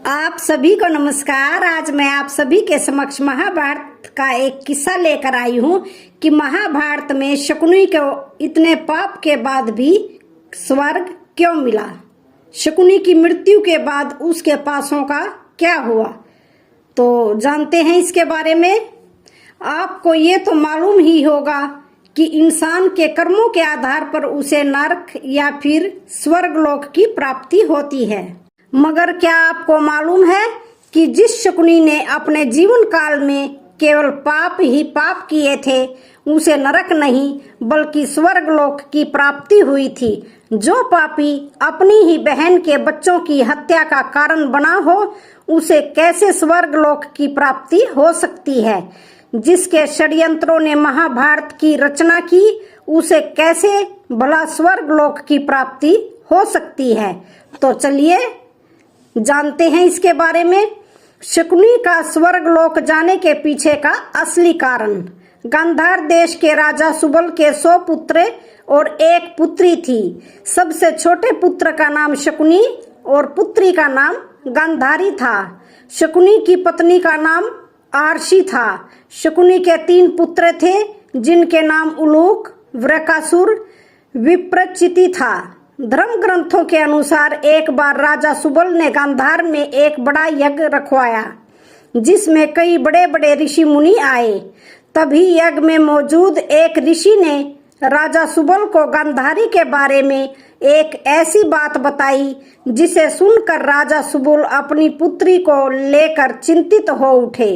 आप सभी को नमस्कार। आज मैं आप सभी के समक्ष महाभारत का एक किस्सा लेकर आई हूँ कि महाभारत में शकुनी को इतने पाप के बाद भी स्वर्ग क्यों मिला। शकुनी की मृत्यु के बाद उसके पासों का क्या हुआ, तो जानते हैं इसके बारे में। आपको ये तो मालूम ही होगा कि इंसान के कर्मों के आधार पर उसे नरक या फिर स्वर्गलोक की प्राप्ति होती है। मगर क्या आपको मालूम है कि जिस शकुनी ने अपने जीवन काल में केवल पाप ही पाप किए थे, उसे नरक नहीं बल्कि स्वर्गलोक की प्राप्ति हुई थी। जो पापी अपनी ही बहन के बच्चों की हत्या का कारण बना हो, उसे कैसे स्वर्गलोक की प्राप्ति हो सकती है। जिसके षड्यंत्रों ने महाभारत की रचना की, उसे कैसे भला स्वर्गलोक की प्राप्ति हो सकती है। तो चलिए जानते हैं इसके बारे में। शकुनी का स्वर्गलोक जाने के पीछे का असली कारण। गांधार देश के राजा सुबल के 100 पुत्र और एक पुत्री थी। सबसे छोटे पुत्र का नाम शकुनी और पुत्री का नाम गांधारी था। शकुनी की पत्नी का नाम आरशी था। शकुनी के 3 पुत्र थे, जिनके नाम उलूक, वृकासुर, विप्रचिति था। धर्म ग्रंथों के अनुसार एक बार राजा सुबल ने गांधार में एक बड़ा यज्ञ रखवाया, जिसमें कई बड़े बड़े ऋषि मुनि आए। तभी यज्ञ में मौजूद एक ऋषि ने राजा सुबल को गांधारी के बारे में एक ऐसी बात बताई, जिसे सुनकर राजा सुबल अपनी पुत्री को लेकर चिंतित हो उठे।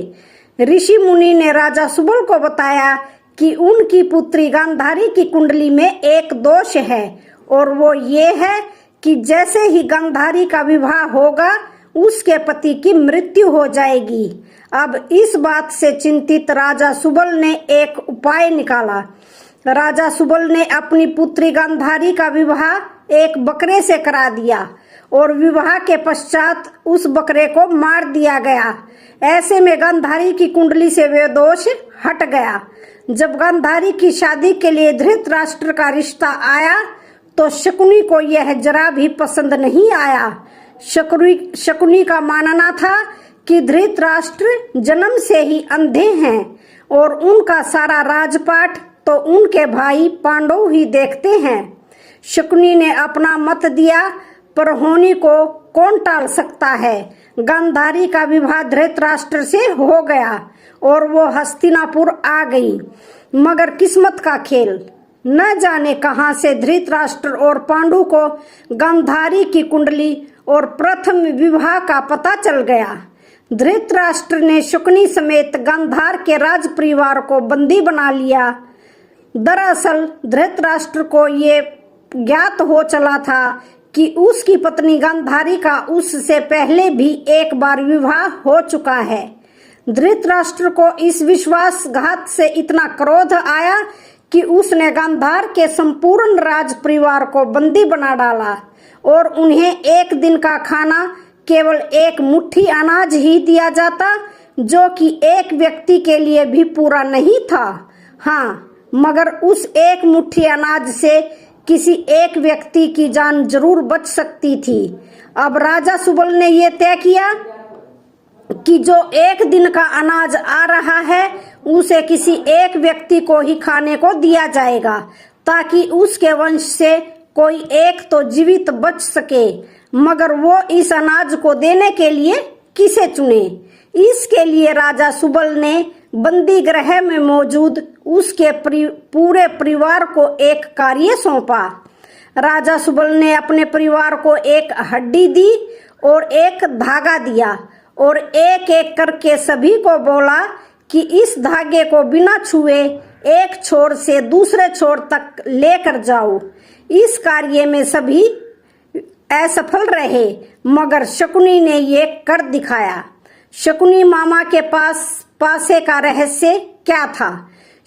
ऋषि मुनि ने राजा सुबल को बताया कि उनकी पुत्री गांधारी की कुंडली में एक दोष है, और वो ये है कि जैसे ही गांधारी का विवाह होगा, उसके पति की मृत्यु हो जाएगी। अब इस बात से चिंतित राजा सुबल ने एक उपाय निकाला। राजा सुबल ने अपनी पुत्री गांधारी का विवाह एक बकरे से करा दिया और विवाह के पश्चात उस बकरे को मार दिया गया। ऐसे में गांधारी की कुंडली से वे दोष हट गया। जब गांधारी की शादी के लिए धृतराष्ट्र का रिश्ता आया, तो शकुनी को यह जरा भी पसंद नहीं आया। शकुनी का मानना था कि धृतराष्ट्र जन्म से ही अंधे हैं और उनका सारा राजपाट तो उनके भाई पांडव ही देखते हैं। शकुनी ने अपना मत दिया, पर होनी को कौन टाल सकता है। गांधारी का विवाह धृतराष्ट्र से हो गया और वो हस्तिनापुर आ गई। मगर किस्मत का खेल, न जाने कहां से धृतराष्ट्र और पांडु को गांधारी की कुंडली और प्रथम विवाह का पता चल गया। धृतराष्ट्र ने शकुनी समेत गांधार के राज परिवार को बंदी बना लिया। दरअसल धृतराष्ट्र को ये ज्ञात हो चला था कि उसकी पत्नी गांधारी का उससे पहले भी एक बार विवाह हो चुका है। धृतराष्ट्र को इस विश्वासघात से इतना क्रोध आया कि उसने गांधार के संपूर्ण राज परिवार को बंदी बना डाला और उन्हें एक दिन का खाना केवल एक मुट्ठी अनाज ही दिया जाता, जो कि एक व्यक्ति के लिए भी पूरा नहीं था। हाँ, मगर उस एक मुट्ठी अनाज से किसी एक व्यक्ति की जान जरूर बच सकती थी। अब राजा सुबल ने यह तय किया कि जो एक दिन का अनाज आ रहा है, उसे किसी एक व्यक्ति को ही खाने को दिया जाएगा, ताकि उसके वंश से कोई एक तो जीवित बच सके। मगर वो इस अनाज को देने के लिए किसे चुने। इसके लिए राजा सुबल ने बंदी गृह में मौजूद उसके पूरे परिवार को एक कार्य सौंपा। राजा सुबल ने अपने परिवार को एक हड्डी दी और एक धागा दिया और एक एक करके सभी को बोला कि इस धागे को बिना छुए एक छोर से दूसरे छोर तक लेकर जाओ। इस कार्य में सभी असफल रहे, मगर शकुनी ने ये कर दिखाया। शकुनी मामा के पासे का रहस्य क्या था।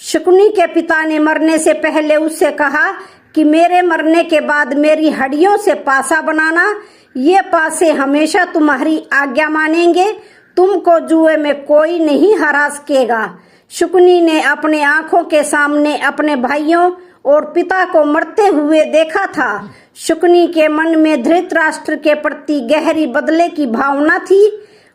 शकुनी के पिता ने मरने से पहले उससे कहा कि मेरे मरने के बाद मेरी हड्डियों से पासा बनाना। ये पासे हमेशा तुम्हारी आज्ञा मानेंगे। तुमको जुए में कोई नहीं हरा सकेगा। शकुनी ने अपने आंखों के सामने अपने भाइयों और पिता को मरते हुए देखा था। शकुनी के मन में धृतराष्ट्र के प्रति गहरी बदले की भावना थी।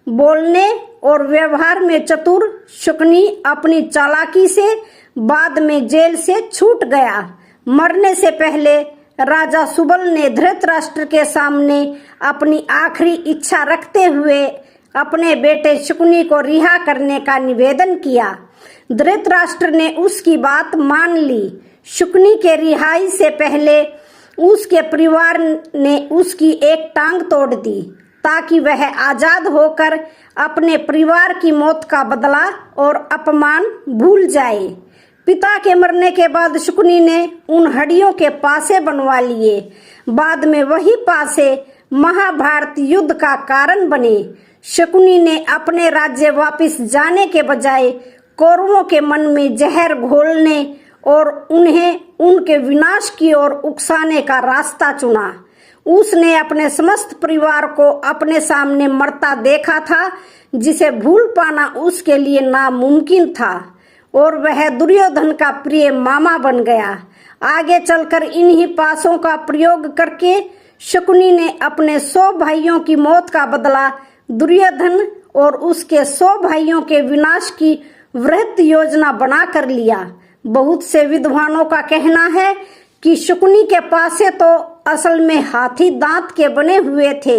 बोलने और व्यवहार में चतुर शकुनी अपनी चालाकी से बाद में जेल से छूट गया। मरने से पहले राजा सुबल ने धृतराष्ट्र के सामने अपनी आखिरी इच्छा रखते हुए अपने बेटे शकुनी को रिहा करने का निवेदन किया। धृतराष्ट्र ने उसकी बात मान ली। शकुनी के रिहाई से पहले उसके परिवार ने उसकी एक टांग तोड़ दी ताकि वह आजाद होकर अपने परिवार की मौत का बदला और अपमान भूल जाए। पिता के मरने के बाद शकुनी ने उन हड्डियों के पासे बनवा लिए। बाद में वही पासे महाभारत युद्ध का कारण बने। शकुनी ने अपने राज्य वापस जाने के बजाय कौरवों के मन में जहर घोलने और उन्हें उनके विनाश की ओर उकसाने का रास्ता चुना। उसने अपने समस्त परिवार को अपने सामने मरता देखा था, जिसे भूल पाना उसके लिए नामुमकिन था, और वह दुर्योधन का प्रिय मामा बन गया। आगे चलकर इन्हीं पासों का प्रयोग करके शकुनी ने अपने 100 भाइयों की मौत का बदला दुर्योधन और उसके 100 भाइयों के विनाश की वृहत योजना बना कर लिया। बहुत से विद्वानों का कहना है कि शकुनी के पासे तो असल में हाथी दांत के बने हुए थे,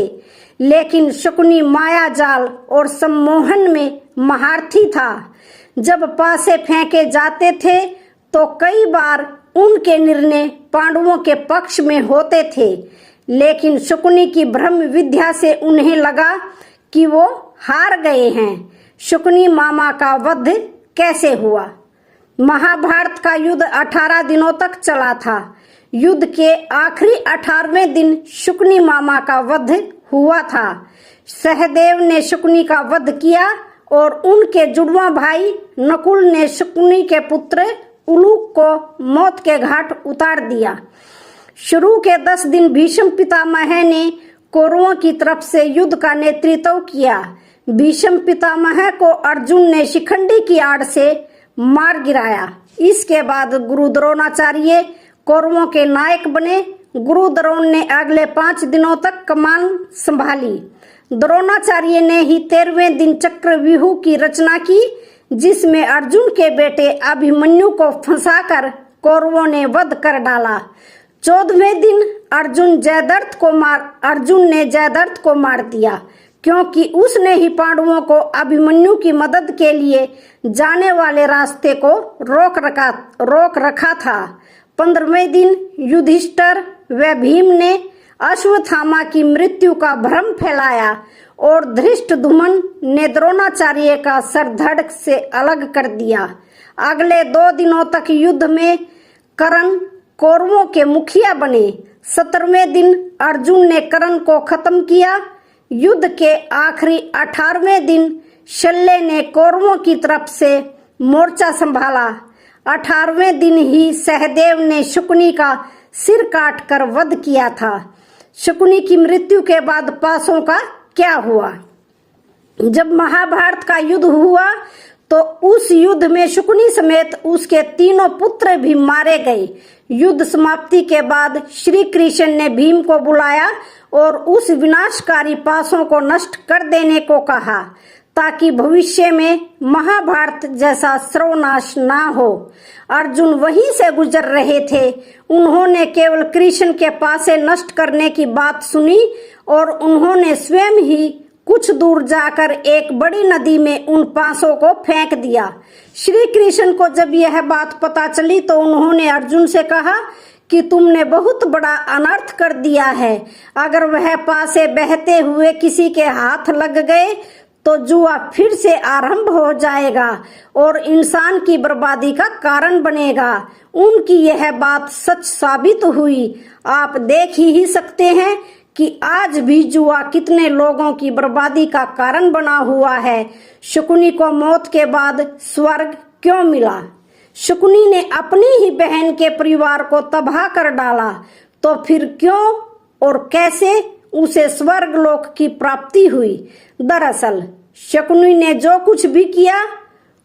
लेकिन शकुनी माया जाल और सम्मोहन में महारथी था। जब पासे फेंके जाते थे तो कई बार उनके निर्णय पांडवों के पक्ष में होते थे, लेकिन शकुनी की ब्रह्म विद्या से उन्हें लगा कि वो हार गए हैं। शकुनी मामा का वध कैसे हुआ? महाभारत का युद्ध 18 दिनों तक चला था। युद्ध के आखिरी 18वें दिन शकुनी मामा का वध हुआ था। सहदेव ने शकुनी का वध किया और उनके जुड़वा भाई नकुल ने शकुनी के पुत्र उलूक को मौत के घाट उतार दिया। शुरू के 10 दिन भीष्म पितामह ने कौरवों की तरफ से युद्ध का नेतृत्व किया। भीष्म पितामह को अर्जुन ने शिखंडी की आड़ से मार गिराया। इसके बाद गुरु द्रोणाचार्य कौरवों के नायक बने। गुरु द्रोण ने अगले 5 दिनों तक कमान संभाली। द्रोणाचार्य ने ही 13वें दिन चक्रव्यूह की रचना की, जिसमें अर्जुन के बेटे अभिमन्यु को फंसाकर कौरवों ने वध कर डाला। 14वें दिन अर्जुन ने जयद्रथ को मार दिया, क्योंकि उसने ही पांडवों को अभिमन्यु की मदद के लिए जाने वाले रास्ते को रोक रखा था। 15वें दिन युधिष्ठिर व भीम ने अश्वत्थामा की मृत्यु का भ्रम फैलाया और धृष्टद्युम्न ने द्रोणाचार्य का सर धड़ से अलग कर दिया। अगले 2 दिनों तक युद्ध में कर्ण कौरवों के मुखिया बने। 17वें दिन अर्जुन ने कर्ण को खत्म किया। युद्ध के आखिरी 18वें दिन शल्य ने कौरवों की तरफ से मोर्चा संभाला। 18वें दिन ही सहदेव ने शकुनी का सिर काटकर वध किया था। शकुनी की मृत्यु के बाद पासों का क्या हुआ? जब महाभारत का युद्ध हुआ तो उस युद्ध में शकुनी समेत उसके 3 पुत्र भी मारे गए। युद्ध समाप्ति के बाद श्री कृष्ण ने भीम को बुलाया और उस विनाशकारी पासों को नष्ट कर देने को कहा, ताकि भविष्य में महाभारत जैसा सर्वनाश ना हो। अर्जुन वहीं से गुजर रहे थे। उन्होंने केवल कृष्ण के पासे नष्ट करने की बात सुनी और उन्होंने स्वयं ही कुछ दूर जाकर एक बड़ी नदी में उन पासों को फेंक दिया। श्री कृष्ण को जब यह बात पता चली तो उन्होंने अर्जुन से कहा कि तुमने बहुत बड़ा अनर्थ कर दिया है। अगर वह पासे बहते हुए किसी के हाथ लग गए तो जुआ फिर से आरंभ हो जाएगा और इंसान की बर्बादी का कारण बनेगा। उनकी यह बात सच साबित हुई। आप देख ही सकते हैं कि आज भी जुआ कितने लोगों की बर्बादी का कारण बना हुआ है। शकुनी को मौत के बाद स्वर्ग क्यों मिला? शकुनी ने अपनी ही बहन के परिवार को तबाह कर डाला, तो फिर क्यों और कैसे उसे स्वर्ग लोक की प्राप्ति हुई? दरअसल शकुनी ने जो कुछ भी किया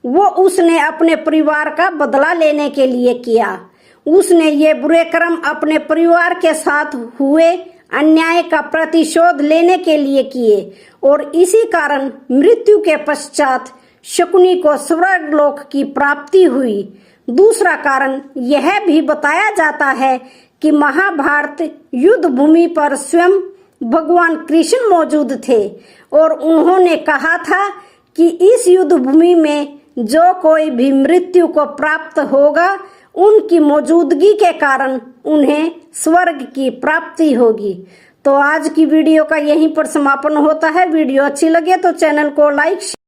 वो उसने अपने परिवार का बदला लेने के लिए किया। उसने ये बुरे कर्म अपने परिवार के साथ हुए अन्याय का प्रतिशोध लेने के लिए किए और इसी कारण मृत्यु के पश्चात शकुनी को स्वर्गलोक की प्राप्ति हुई। दूसरा कारण यह भी बताया जाता है कि महाभारत युद्ध भूमि पर स्वयं भगवान कृष्ण मौजूद थे और उन्होंने कहा था कि इस युद्ध भूमि में जो कोई भी मृत्यु को प्राप्त होगा उनकी मौजूदगी के कारण उन्हें स्वर्ग की प्राप्ति होगी। तो आज की वीडियो का यहीं पर समापन होता है। वीडियो अच्छी लगे तो चैनल को लाइक